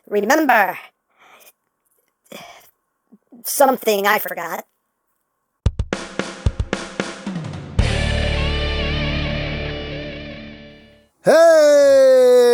remember something I forgot. Hey,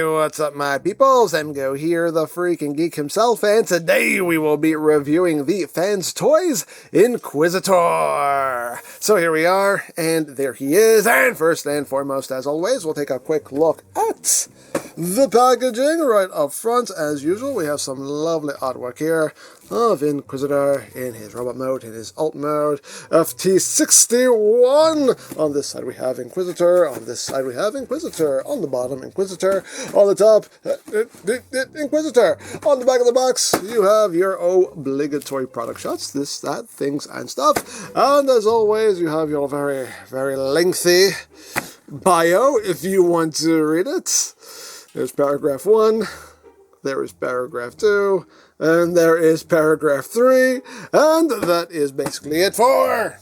what's up, my peoples? EmGo here, the freaking geek himself, and today we will be reviewing the Fans Toys Inquisitor. So here we are, and there he is, and first and foremost, as always, we'll take a quick look at the packaging right up front. As usual, we have some lovely artwork here of Inquisitor in his robot mode, in his alt mode, FT61. On this side we have Inquisitor, on this side we have Inquisitor, on the bottom Inquisitor, on the top Inquisitor. On the back of the box you have your obligatory product shots, this, that, things, and stuff. And as always you have your very, very lengthy bio if you want to read it. There's paragraph 1, there is paragraph 2, and there is paragraph 3, and that is basically it for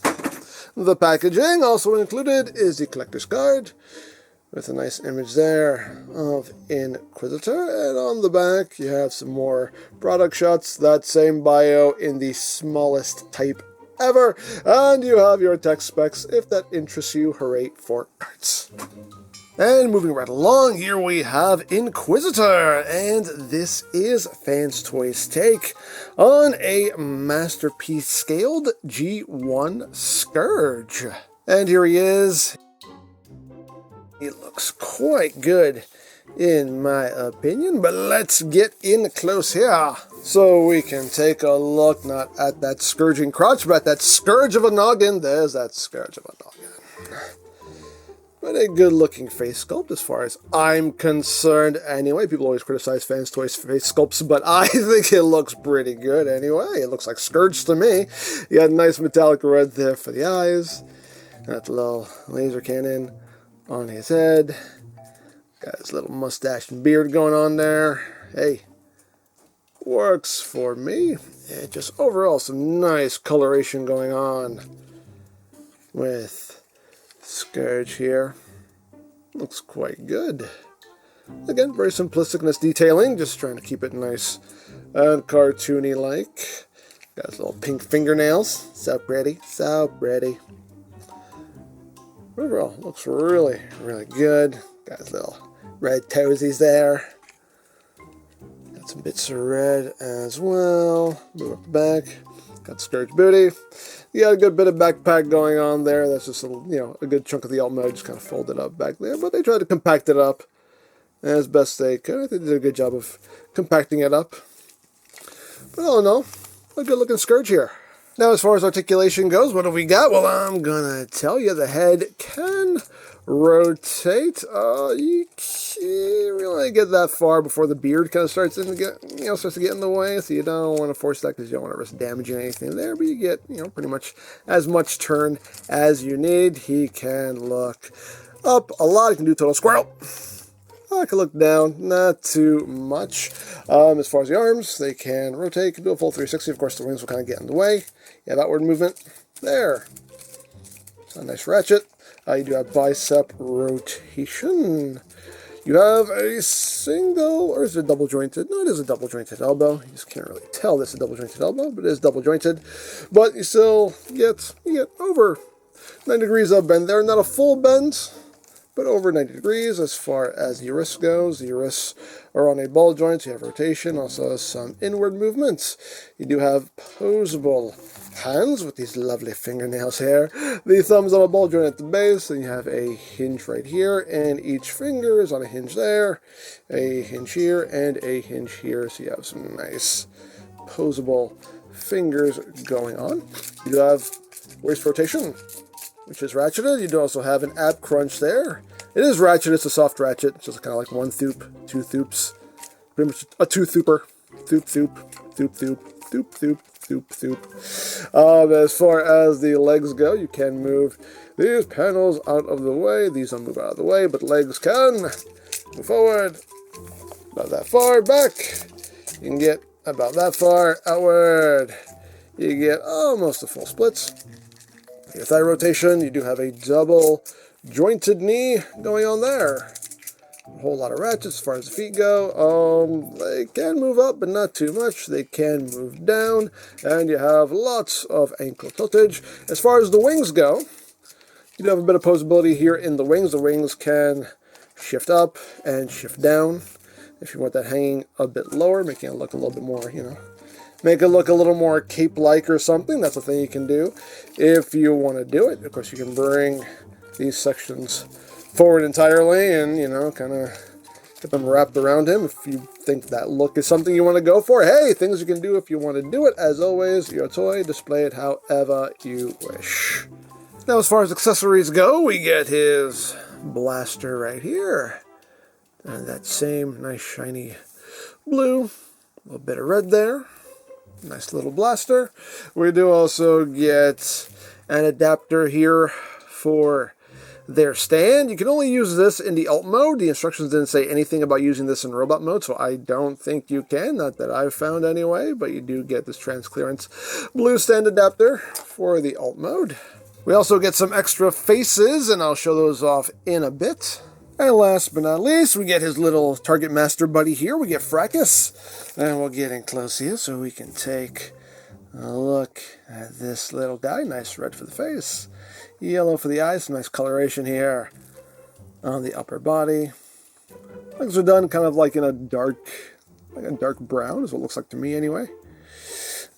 the packaging. Also included is the collector's card with a nice image there of Inquisitor, and on the back you have some more product shots, that same bio in the smallest type ever, and you have your text specs if that interests you. Hooray for arts. And moving right along, here we have Inquisitor, and this is Fans Toys' take on a Masterpiece scaled G1 Scourge. And here he is. He looks quite good, in my opinion, but let's get in close here so we can take a look not at that scourging crotch, but at that scourge of a noggin. There's that scourge of a noggin. But a good-looking face sculpt as far as I'm concerned anyway. People always criticize Fans Toys face sculpts, but I think it looks pretty good anyway. It looks like Scourge to me. You got a nice metallic red there for the eyes. Got the little laser cannon on his head. Got his little mustache and beard going on there. Hey, works for me. Yeah, just overall some nice coloration going on with Scourge here. Looks quite good. Again, very simplistic in its detailing, just trying to keep it nice and cartoony like. Got his little pink fingernails. So pretty, so pretty. Overall, looks really, really good. Got his little red toesies there. Got some bits of red as well. Move up the back. Got Scourge booty. You got a good bit of backpack going on there. That's just a good chunk of the alt mode just kind of folded up back there. But they tried to compact it up as best they could. I think they did a good job of compacting it up. But all in all, a good looking Scourge here. Now as far as articulation goes, what have we got? Well, I'm gonna tell you the head can rotate. You can't really get that far before the beard kind of starts to get in the way, so you don't want to force that because you don't want to risk damaging anything there. But you get pretty much as much turn as you need. He can look up a lot. He can do total squirrel. I can look down, not too much. As far as the arms, they can rotate, can do a full 360. Of course, the wings will kind of get in the way. You have outward movement there. It's a nice ratchet. You do have bicep rotation. You have a single, or is it double jointed? No, it is a double jointed elbow. You just can't really tell this is a double jointed elbow, but it is double jointed. But you still get over 90 degrees of bend there. Not a full bend, but over 90 degrees as far as the wrist goes. The wrists are on a ball joint, so you have rotation, also some inward movements. You do have posable hands with these lovely fingernails here. The thumbs on a ball joint at the base, and you have a hinge right here, and each finger is on a hinge there, a hinge here, and a hinge here, so you have some nice posable fingers going on. You do have waist rotation, which is ratcheted. You do also have an ab crunch there. It is ratchet, it's a soft ratchet. It's just kind of like one thoop, two thoops. Pretty much a two-thooper. Thoop, thoop, thoop, thoop, thoop, thoop, thoop, thoop. As far as the legs go, you can move these panels out of the way. These don't move out of the way, but legs can move forward. About that far back. You can get about that far outward. You get almost a full splits. Your thigh rotation, you do have a double jointed knee going on there. a whole lot of ratchets as far as the feet go. They can move up, but not too much. They can move down, and you have lots of ankle tiltage. As far as the wings go, you do have a bit of posability here in the wings. The wings can shift up and shift down if you want that hanging a bit lower, making it look a little bit more, make it look a little more cape-like or something. That's a thing you can do if you want to do it. Of course, you can bring these sections forward entirely and, kind of get them wrapped around him. If you think that look is something you want to go for, hey, things you can do if you want to do it. As always, your toy, display it however you wish. Now, as far as accessories go, we get his blaster right here. And that same nice shiny blue, a little bit of red there. Nice little blaster. We do also get an adapter here for their stand. You can only use this in the alt mode. The instructions didn't say anything about using this in robot mode, so I don't think you can. Not that I've found anyway, but you do get this transclearance blue stand adapter for the alt mode. We also get some extra faces, and I'll show those off in a bit. And last but not least, we get his little Targetmaster buddy here. We get Fracas. And we'll get in close here so we can take a look at this little guy. Nice red for the face. Yellow for the eyes. Nice coloration here on the upper body. Legs are done kind of like in a dark brown, is what it looks like to me anyway.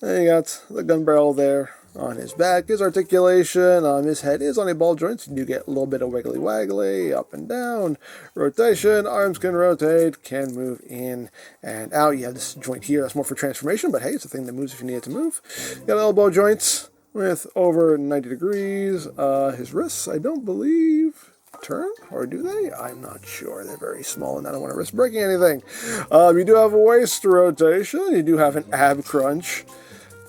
And you got the gun barrel there on his back. His articulation on his head is on a ball joint, so you do get a little bit of wiggly waggly, up and down, rotation, arms can rotate, can move in and out. You have this joint here that's more for transformation, but hey, it's a thing that moves if you need it to move. You got elbow joints with over 90 degrees. His wrists, I don't believe, turn, or do they? I'm not sure. They're very small, and I don't want to risk breaking anything. You do have a waist rotation. You do have an ab crunch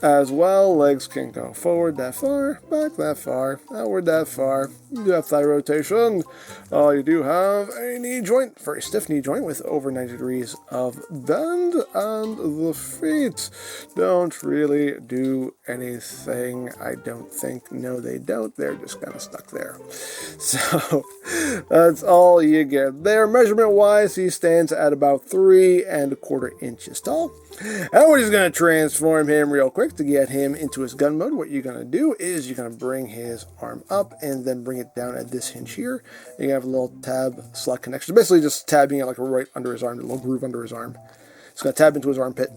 as well. Legs can go forward that far, back that far, outward that far. You do have thigh rotation. You do have a knee joint, very stiff knee joint with over 90 degrees of bend, and the feet don't really do anything, I don't think. No, they don't. They're just kind of stuck there. So that's all you get there. Measurement-wise, he stands at about 3¼ inches tall. And we're just going to transform him real quick to get him into his gun mode. What you're going to do is you're going to bring his arm up and then bring it down at this hinge here. You have a little tab slot connection. Basically just tabbing it like right under his arm, a little groove under his arm. It's going to tab into his armpit.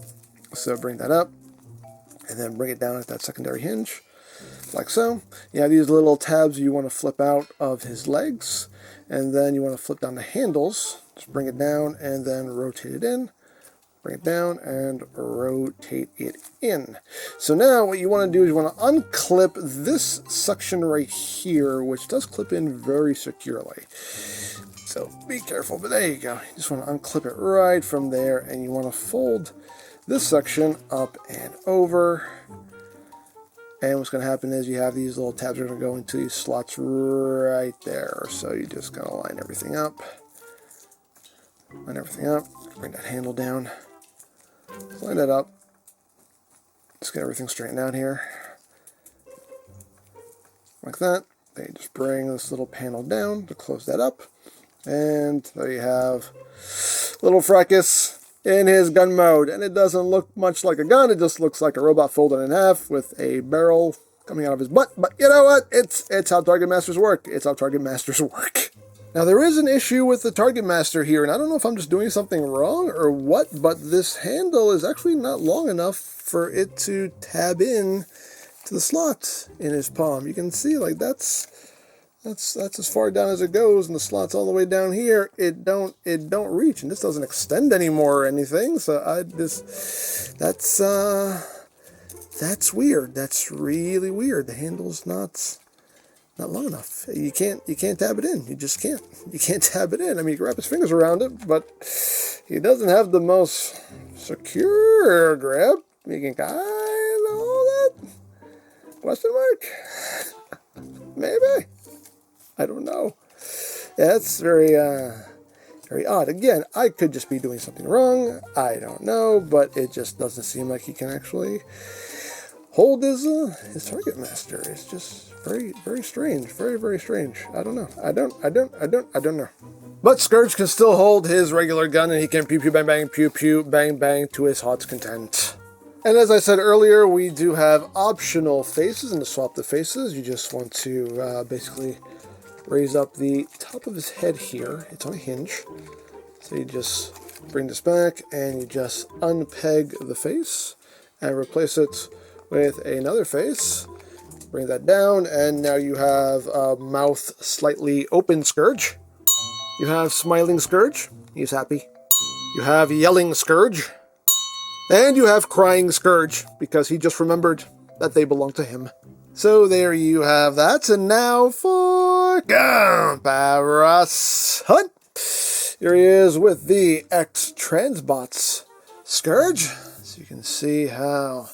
So bring that up and then bring it down at that secondary hinge, like so. You have these little tabs you want to flip out of his legs, and then you want to flip down the handles. Just bring it down and then rotate it in. Bring it down and rotate it in. So now what you want to do is you want to unclip this section right here, which does clip in very securely. So be careful, but there you go. You just want to unclip it right from there, and you want to fold this section up and over. And what's going to happen is you have these little tabs that are going to go into these slots right there. So you just kind of line everything up. Line everything up. Bring that handle down. Line that up. Just get everything straightened out here. Like that. Then you just bring this little panel down to close that up. And there you have little Fracas in his gun mode. And it doesn't look much like a gun. It just looks like a robot folded in half with a barrel coming out of his butt. But you know what? It's how Targetmasters work. It's how Targetmasters work. Now, there is an issue with the Targetmaster here, and I don't know if I'm just doing something wrong or what, but this handle is actually not long enough for it to tab in to the slot in his palm. You can see, like, that's as far down as it goes, and the slot's all the way down here. It don't reach, and this doesn't extend anymore or anything. So that's weird. That's really weird. The handle's not long enough. You can't tab it in. You just can't. You can't tab it in. I mean, you can wrap his fingers around it, but he doesn't have the most secure grip. You can kind of hold it. Question mark? Maybe. I don't know. Yeah, that's very odd. Again, I could just be doing something wrong. I don't know, but it just doesn't seem like he can actually hold his Targetmaster. It's just very, very strange. Very, very strange. I don't know. I don't know. But Scourge can still hold his regular gun, and he can pew pew bang bang pew pew bang bang to his heart's content. And as I said earlier, we do have optional faces, and to swap the faces, you just want to basically raise up the top of his head here. It's on a hinge. So you just bring this back, and you just unpeg the face, and replace it with another face. Bring that down, and now you have a mouth slightly open Scourge. You have smiling Scourge. He's happy. You have yelling Scourge. And you have crying Scourge, because he just remembered that they belong to him. So there you have that. And now for Paras Hunt. Here he is with the X-Transbots Scourge. So you can see how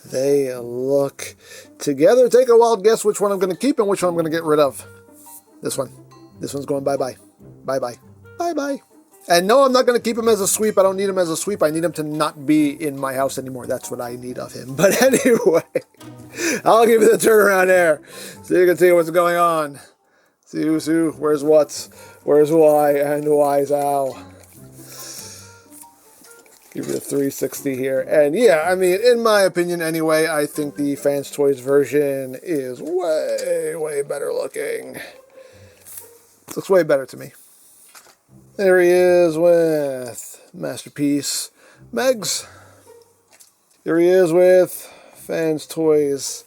they look together. Take a wild guess which one I'm going to keep and which one I'm going to get rid of. This one. This one's going bye-bye. Bye-bye. Bye-bye. And no, I'm not going to keep him as a sweep. I don't need him as a sweep. I need him to not be in my house anymore. That's what I need of him. But anyway, I'll give you the turnaround there so you can see what's going on. See who's who, where's what, where's why, and why's how. Give you the 360 here. And yeah, I mean, in my opinion anyway, I think the Fans Toys version is way, way better looking. It looks way better to me. There he is with Masterpiece Megs. Here he is with Fans Toys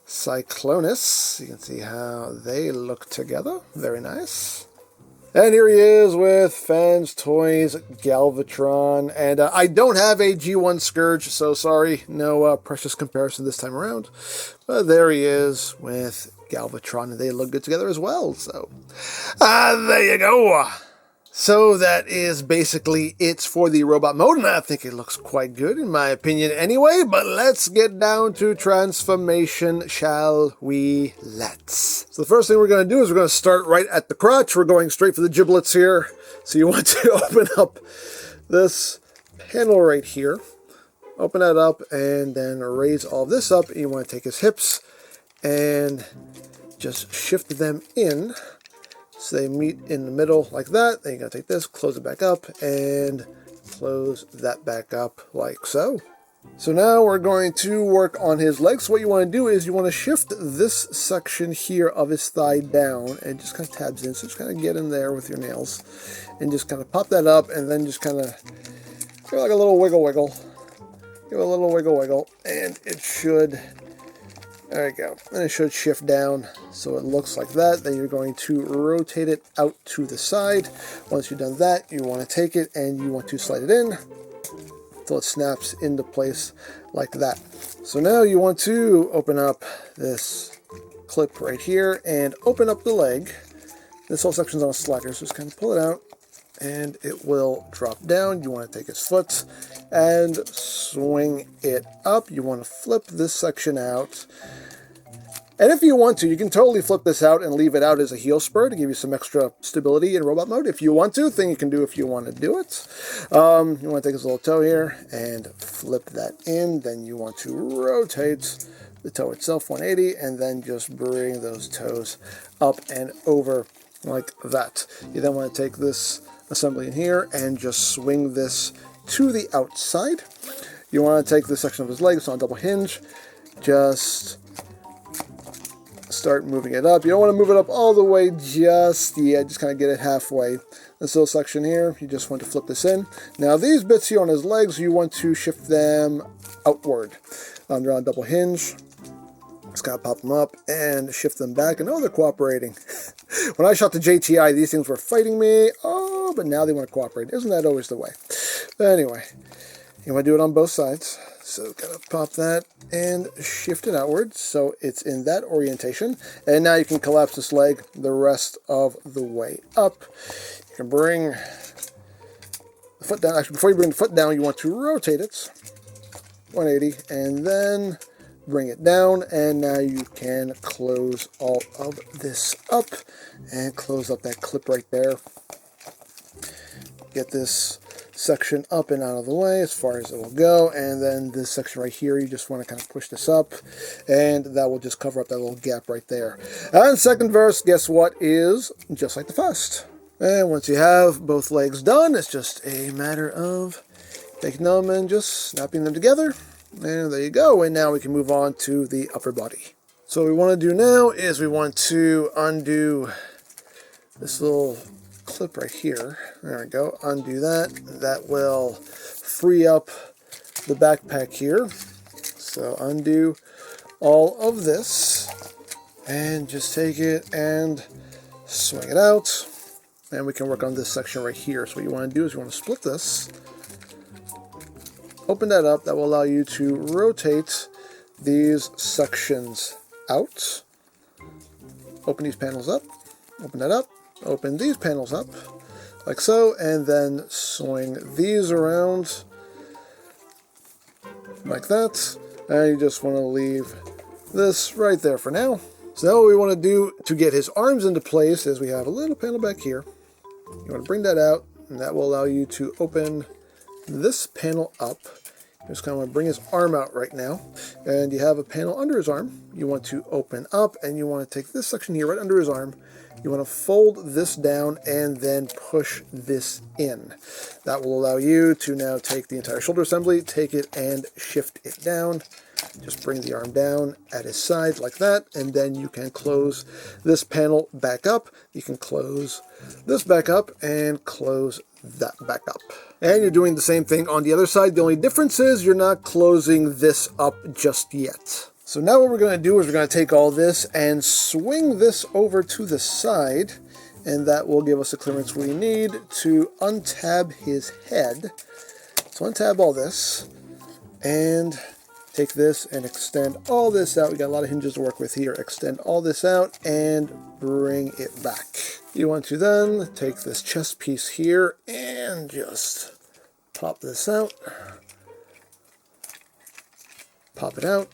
Cyclonus. You can see how they look together. Very nice. And here he is with Fans Toys Galvatron. And I don't have a G1 Scourge, so sorry. No precious comparison this time around. But there he is with Galvatron, and they look good together as well. So, there you go. So that is basically it for the robot mode, and I think it looks quite good in my opinion anyway, but let's get down to transformation, shall we? Let's. So the first thing we're going to do is we're going to start right at the crotch. We're going straight for the giblets here. So you want to open up this panel right here, open that up, and then raise all this up. And you want to take his hips and just shift them in. So they meet in the middle like that. Then you're going to take this, close it back up, and close that back up like so. So now we're going to work on his legs. So what you want to do is you want to shift this section here of his thigh down, and just kind of tabs in. So just kind of get in there with your nails, and just kind of pop that up, and then just kind of give it like a little wiggle. Give it a little wiggle, and it should... There you go. And it should shift down so it looks like that. Then you're going to rotate it out to the side. Once you've done that, you want to take it and you want to slide it in until it snaps into place like that. So now you want to open up this clip right here and open up the leg. This whole section's on a slider, so just kind of pull it out and it will drop down. You want to take his foot and swing it up. You want to flip this section out. And if you want to, you can totally flip this out and leave it out as a heel spur to give you some extra stability in robot mode. If you want to, thing you can do if you want to do it. You want to take this little toe here and flip that in. Then you want to rotate the toe itself 180 and then just bring those toes up and over like that. You then want to take this assembly in here and just swing this to the outside. You want to take this section of his legs on a double hinge, just start moving it up. You don't want to move it up all the way just yet, just kind of get it halfway. This little section here, you just want to flip this in. Now these bits here on his legs, you want to shift them outward. They're on a double hinge. Just kind of pop them up and shift them back. And oh, they're cooperating. When I shot the JTI, these things were fighting me. Oh, but now they want to cooperate. Isn't that always the way? But anyway, you want to do it on both sides. So kind of pop that and shift it outward so it's in that orientation. And now you can collapse this leg the rest of the way up. You can bring the foot down. Actually, before you bring the foot down, you want to rotate it 180 and then bring it down, and now you can close all of this up and close up that clip right there. Get this section up and out of the way as far as it will go, and then this section right here, you just want to kind of push this up, and that will just cover up that little gap right there. And second verse, guess what, is just like the first. And once you have both legs done, it's just a matter of taking them and just snapping them together. And there you go. And now we can move on to the upper body. So what we want to do now is we want to undo this little clip right here. There we go. Undo that. That will free up the backpack here. So undo all of this and just take it and swing it out. And we can work on this section right here. So what you want to do is you want to split this. Open that up. That will allow you to rotate these sections out. Open these panels up. Open that up. Open these panels up. Like so. And then swing these around. Like that. And you just want to leave this right there for now. So now what we want to do to get his arms into place is we have a little panel back here. You want to bring that out, and that will allow you to open this panel up. You just kind of want to bring his arm out right now. And you have a panel under his arm. You want to open up, and you want to take this section here right under his arm. You want to fold this down and then push this in. That will allow you to now take the entire shoulder assembly, take it and shift it down. Just bring the arm down at his side like that, and then you can close this panel back up. You can close this back up and close that back up. And you're doing the same thing on the other side. The only difference is you're not closing this up just yet. So now what we're going to do is we're going to take all this and swing this over to the side, and that will give us the clearance we need to untab his head. So untab all this and take this and extend all this out. We got a lot of hinges to work with here. Extend all this out and bring it back. You want to then take this chest piece here and just pop this out. Pop it out.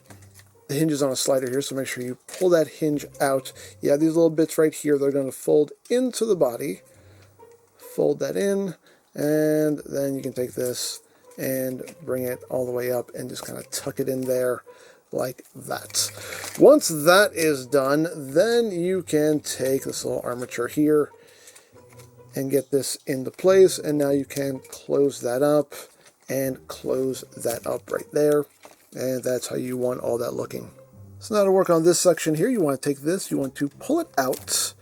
The hinge is on a slider here, so make sure you pull that hinge out. You have these little bits right here. They're going to fold into the body. Fold that in, and then you can take this and bring it all the way up and just kind of tuck it in there like that. Once that is done, then you can take this little armature here and get this into place, and now you can close that up and close that up right there, and that's how you want all that looking. So now to work on this section here, you want to take this, you want to pull it out.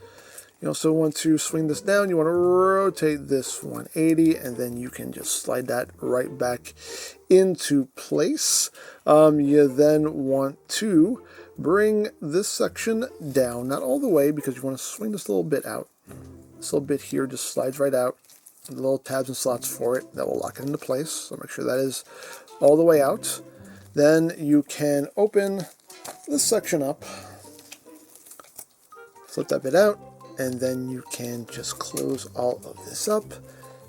You also want to swing this down. You want to rotate this 180, and then you can just slide that right back into place. You then want to bring this section down, not all the way, because you want to swing this little bit out. This little bit here just slides right out. The little tabs and slots for it that will lock it into place. So make sure that is all the way out. Then you can open this section up, flip that bit out, and then you can just close all of this up.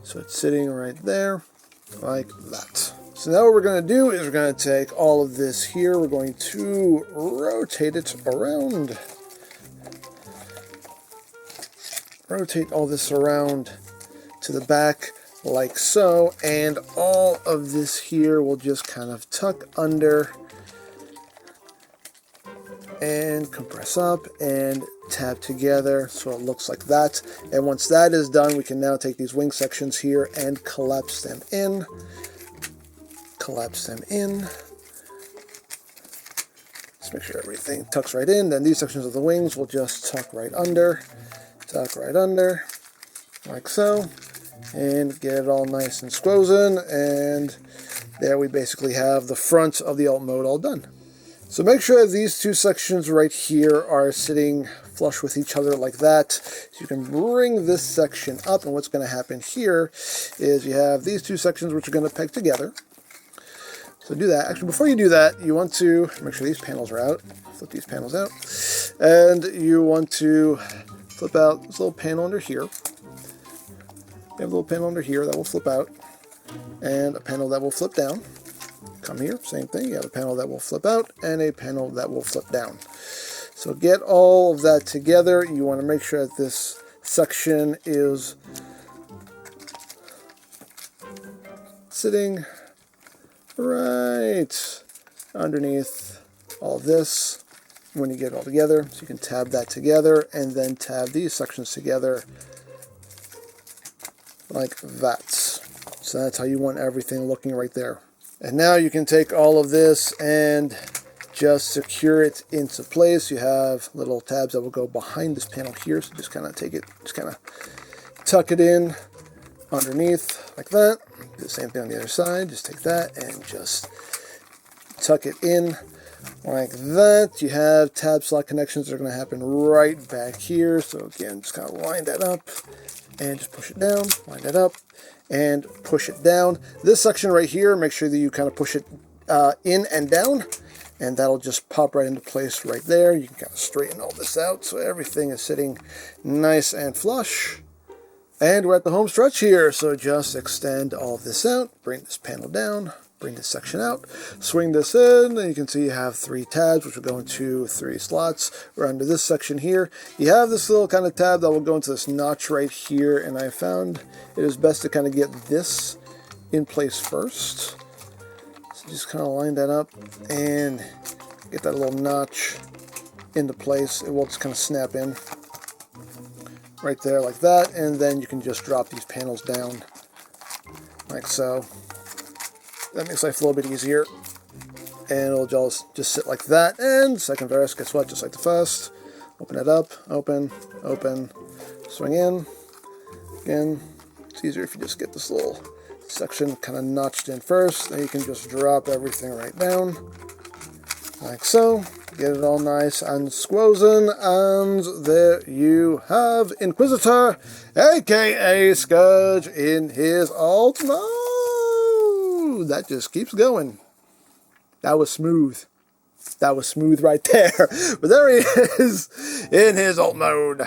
So it's sitting right there like that. So now what we're going to do is we're going to take all of this here. We're going to rotate it around. Rotate all this around to the back like so. And all of this here will just kind of tuck under and compress up and tab together so it looks like that. And once that is done, we can now take these wing sections here and collapse them in. Collapse them in. Just make sure everything tucks right in. Then these sections of the wings will just tuck right under, like so, and get it all nice and squozen. And there we basically have the front of the alt mode all done. So make sure that these two sections right here are sitting flush with each other like that. So you can bring this section up, and what's going to happen here is you have these two sections which are going to peg together. So do that. Actually, before you do that, you want to make sure these panels are out. Flip these panels out. And you want to flip out this little panel under here. You have a little panel under here that will flip out, and a panel that will flip down. Come here, same thing. You have a panel that will flip out and a panel that will flip down. So get all of that together. You want to make sure that this section is sitting right underneath all this when you get it all together. So you can tab that together and then tab these sections together like that. So that's how you want everything looking right there. And now you can take all of this and just secure it into place. You have little tabs that will go behind this panel here. So just kind of take it, just kind of tuck it in underneath like that. Do the same thing on the other side. Just take that and just tuck it in like that. You have tab slot connections that are going to happen right back here. So again, just kind of line that up and just push it down, line that up and push it down. This section right here, make sure that you kind of push it in and down, and that'll just pop right into place right there. You can kind of straighten all this out so everything is sitting nice and flush. And we're at the home stretch here, so just extend all of this out, bring this panel down, bring this section out, swing this in, and you can see you have 3 tabs, which will go into 3 slots. We're under this section here. You have this little kind of tab that will go into this notch right here, and I found it is best to kind of get this in place first. So just kind of line that up and get that little notch into place. It will just kind of snap in right there like that, and then you can just drop these panels down like so. That makes life a little bit easier, and it'll just sit like that. And second verse, guess what, just like the first, open it up, open, open, swing in. Again, it's easier if you just get this little section kind of notched in first, then you can just drop everything right down like so. Get it all nice and squozen, and there you have Inquisitor, aka Scourge, in his alt mode. That just keeps going. That was smooth. That was smooth right there. But there he is in his alt mode.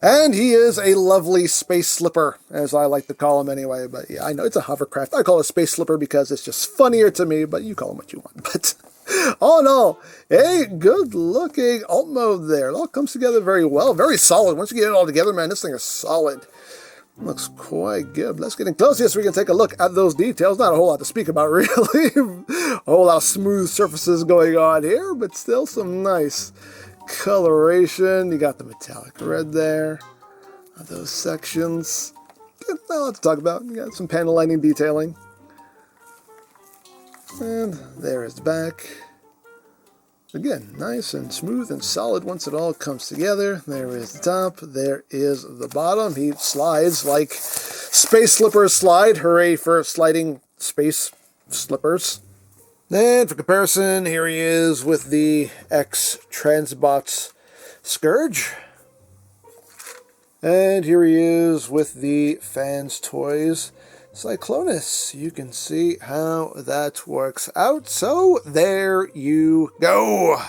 And he is a lovely space slipper, as I like to call him anyway. But yeah, I know it's a hovercraft. I call it a space slipper because it's just funnier to me, but you call him what you want. But all in all, a good-looking alt mode there. It all comes together very well. Very solid. Once you get it all together, man, this thing is solid. Looks quite good. Let's get in close here so we can take a look at those details. Not a whole lot to speak about, really. A whole lot of smooth surfaces going on here, but still some nice coloration. You got the metallic red there. Those sections. Not a lot to talk about. You got some panel lining detailing. And there is the back. Again, nice and smooth and solid once it all comes together. There is the top. There is the bottom. He slides like space slippers slide. Hooray for sliding space slippers. And for comparison, here he is with the X-Transbots Scourge. And here he is with the Fans Toys Cyclonus. You can see how that works out. So there you go.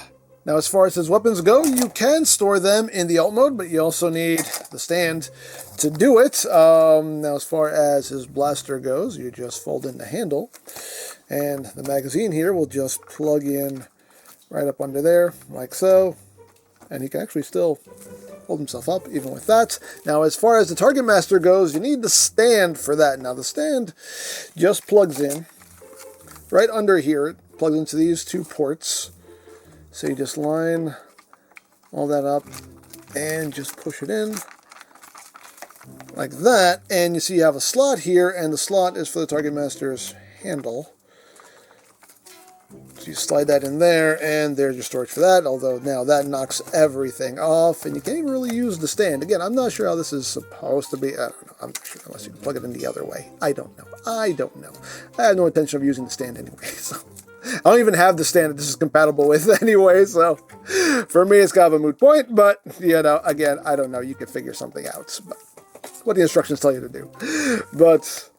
Now as far as his weapons go, you can store them in the alt mode, but you also need the stand to do it. Now as far as his blaster goes, you just fold in the handle, and the magazine here will just plug in right up under there, like so. And he can actually still hold himself up even with that. Now as far as the Targetmaster goes, you need the stand for that. Now the stand just plugs in right under here. It plugs into these 2 ports. So you just line all that up and just push it in like that. And you see you have a slot here, and the slot is for the Targetmaster's handle. So you slide that in there, and there's your storage for that, although now that knocks everything off, and you can't even really use the stand. Again, I'm not sure how this is supposed to be. I don't know. I'm not sure, unless you can plug it in the other way. I don't know. I have no intention of using the stand anyway, so I don't even have the stand that this is compatible with anyway, so for me it's kind of a moot point, but, you know, again, I don't know. You can figure something out, but what the instructions tell you to do. But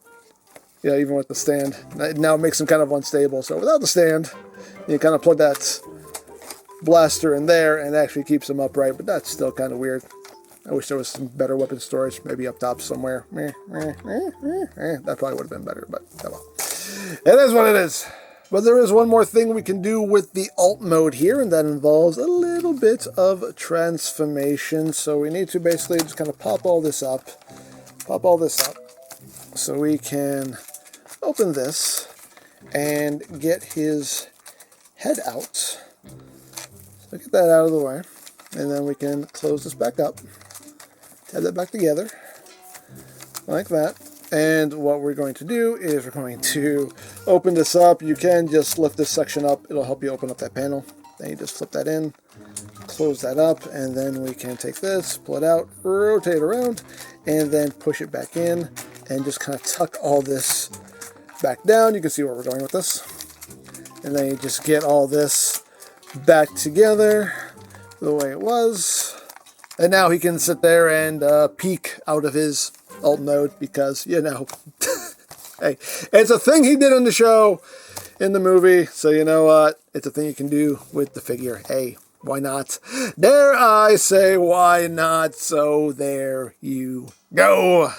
yeah, even with the stand, it now makes them kind of unstable. So without the stand, you kind of plug that blaster in there, and it actually keeps them upright, but that's still kind of weird. I wish there was some better weapon storage, maybe up top somewhere. That probably would have been better, but oh well. It is what it is. But there is one more thing we can do with the alt mode here, and that involves a little bit of transformation. So we need to basically just kind of pop all this up, so we can open this and get his head out. So get that out of the way, and then we can close this back up, tab that back together like that, And what we're going to do is we're going to open this up. You can just lift this section up. It'll help you open up that panel. Then you just flip that in, close that up, and then we can take this, pull it out, rotate it around, and then push it back in, and just kind of tuck all this back down. You can see where we're going with this. And then you just get all this back together the way it was. And now he can sit there and peek out of his alt mode because, you know, hey, it's a thing he did on the show, in the movie. So you know what? It's a thing you can do with the figure. Hey, why not? Dare I say why not? So there you go.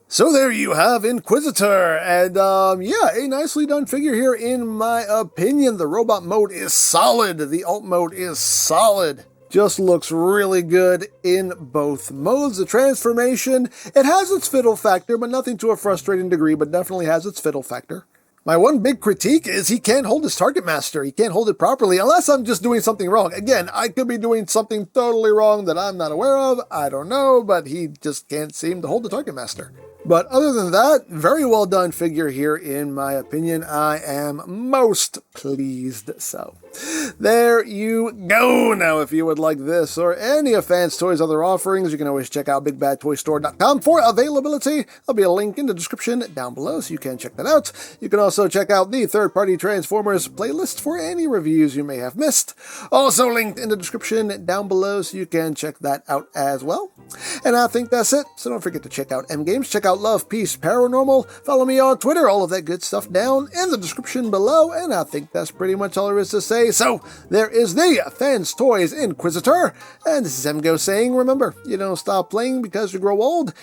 So there you have Inquisitor, and yeah, a nicely done figure here in my opinion. The robot mode is solid, the alt mode is solid. Just looks really good in both modes. The transformation, it has its fiddle factor, but nothing to a frustrating degree, but definitely has its fiddle factor. My one big critique is he can't hold his Targetmaster. He can't hold it properly unless I'm just doing something wrong. Again, I could be doing something totally wrong that I'm not aware of. I don't know, but he just can't seem to hold the Targetmaster. But other than that, very well done figure here in my opinion. I am most pleased. So there you go. Now, if you would like this or any of Fans Toys' other offerings, you can always check out BigBadToyStore.com for availability. There'll be a link in the description down below so you can check that out. You can also check out the third-party Transformers playlist for any reviews you may have missed. Also linked in the description down below so you can check that out as well. And I think that's it. So don't forget to check out EmGo's, check out Love, Peace, Paranormal, follow me on Twitter, all of that good stuff down in the description below, and I think that's pretty much all there is to say. So there is the Fans Toys Inquisitor, and this is EmGo saying, remember, you don't stop playing because you grow old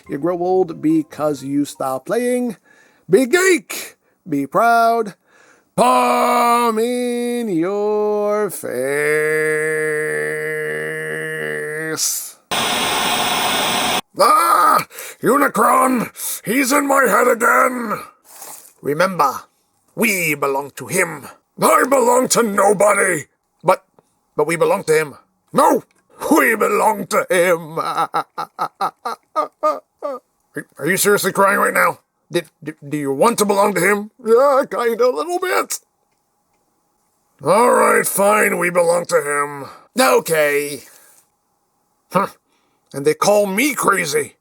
because you stop playing. Be geek, be proud, palm in your face. Ah! Unicron! He's in my head again! Remember, we belong to him. I belong to nobody! But we belong to him. No! We belong to him! Are you seriously crying right now? Do you want to belong to him? Yeah, kinda, a little bit. Alright, fine, we belong to him. Okay. Huh. And they call me crazy.